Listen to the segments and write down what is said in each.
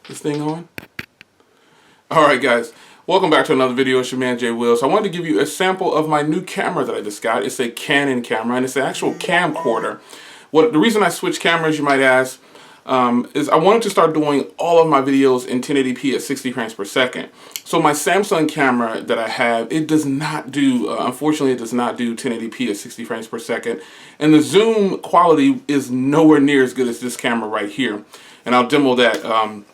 This thing on? Alright guys, welcome back to another video. It's your man Jay Will. So I wanted to give you a sample of my new camera that I just got. It's a Canon camera and it's an actual camcorder. The reason I switched cameras, you might ask, is I wanted to start doing all of my videos in 1080p at 60 frames per second. So my Samsung camera that I have, it does not do, unfortunately it does not do 1080p at 60 frames per second. And the zoom quality is nowhere near as good as this camera right here. And I'll demo that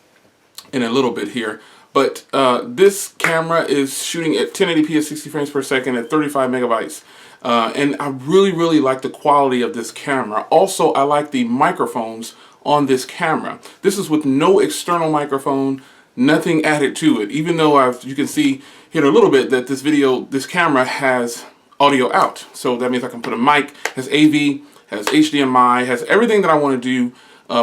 in a little bit here. But this camera is shooting at 1080p at 60 frames per second at 35 megabytes. And I really like the quality of this camera. Also, I like the microphones on this camera. This is with no external microphone, nothing added to it. Even though you can see here a little bit that this camera has audio out. So that means I can put a mic, has AV, has HDMI, has everything that I want to do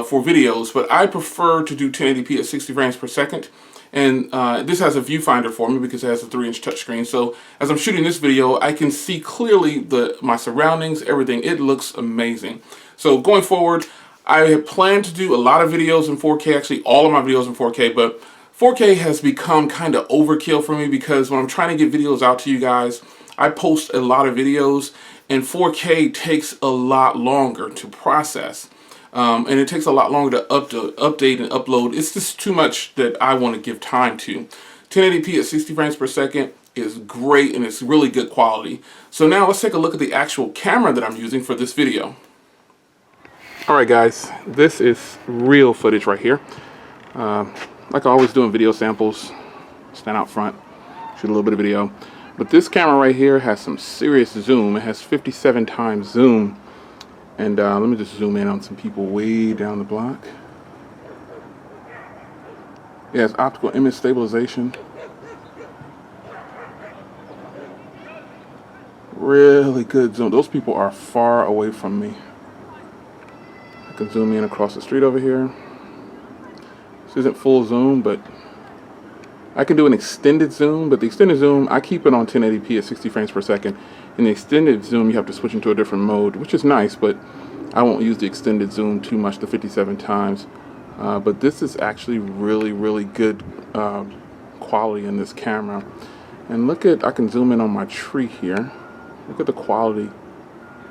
for videos. But I prefer to do 1080p at 60 frames per second. And this has a viewfinder for me because it has a 3-inch touchscreen. So as I'm shooting this video, I can see clearly my surroundings, everything. It looks amazing. So going forward, I had planned to do a lot of videos in 4K, actually all of my videos in 4K, but 4K has become kind of overkill for me because when I'm trying to get videos out to you guys, I post a lot of videos and 4K takes a lot longer to process. And it takes a lot longer to update and upload. It's just too much that I want to give time to. 1080p at 60 frames per second is great and it's really good quality. So now let's take a look at the actual camera that I'm using for this video. Alright guys, this is real footage right here. Like I always do in video samples, stand out front, shoot a little bit of video. But this camera right here has some serious zoom. It has 57 times zoom. And let me just zoom in on some people way down the block. Yeah, it's optical image stabilization. Really good zoom. Those people are far away from me. I can zoom in across the street over here. This isn't full zoom, but I can do an extended zoom. But the extended zoom, I keep it on 1080p at 60 frames per second. In the extended zoom, you have to switch into a different mode, which is nice, but I won't use the extended zoom too much, the 57 times. But this is actually really good quality in this camera. And look at, I can zoom in on my tree here. Look at the quality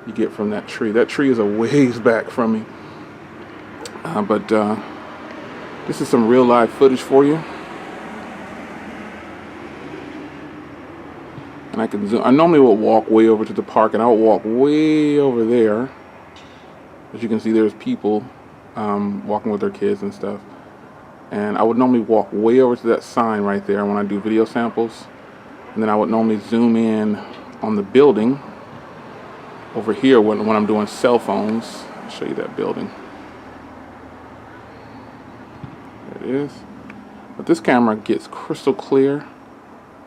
you get from that tree. That tree is a ways back from me. But this is some real live footage for you. And I can zoom. I normally will walk way over to the park and I'll walk way over there. As you can see, there's people walking with their kids and stuff. And I would normally walk way over to that sign right there when I do video samples. And then I would normally zoom in on the building over here when I'm doing cell phones. I'll show you that building. There it is. But this camera gets crystal clear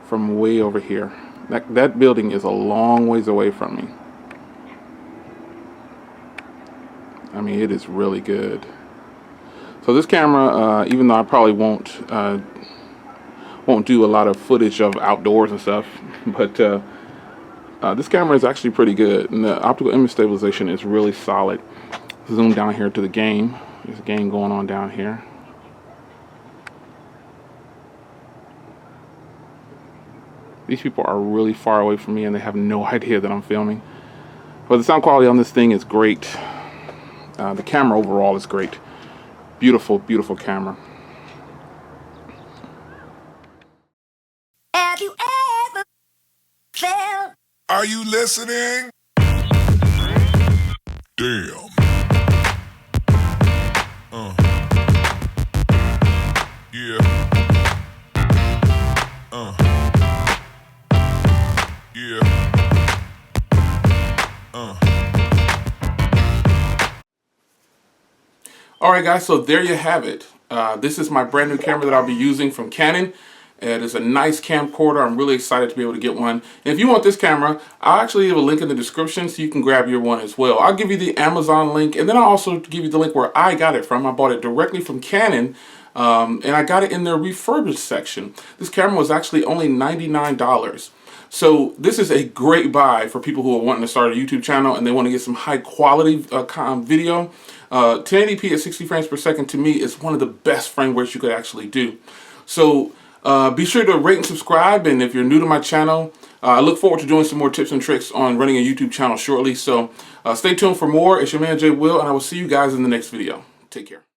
from way over here. That building is a long ways away from me. I mean, it is really good. So this camera, even though I probably won't do a lot of footage of outdoors and stuff, but this camera is actually pretty good. And the optical image stabilization is really solid. Zoom down here to the game. There's a game going on down here. These people are really far away from me and they have no idea that I'm filming. But the sound quality on this thing is great. The camera overall is great. Beautiful camera. Have you ever felt? Are you listening? Damn. Yeah. Yeah. Alright guys, so there you have it. This is my brand new camera that I'll be using from Canon. It is a nice camcorder. I'm really excited to be able to get one. And if you want this camera, I'll actually leave a link in the description so you can grab your one as well. I'll give you the Amazon link and then I'll also give you the link where I got it from. I bought it directly from Canon and I got it in their refurbished section. This camera was actually only $99. So this is a great buy for people who are wanting to start a YouTube channel and they want to get some high quality video. 1080p at 60 frames per second to me is one of the best frame rates you could actually do. So be sure to rate and subscribe, and if you're new to my channel, I look forward to doing some more tips and tricks on running a YouTube channel shortly. So stay tuned for more. It's your man Jay Will, and I will see you guys in the next video. Take care.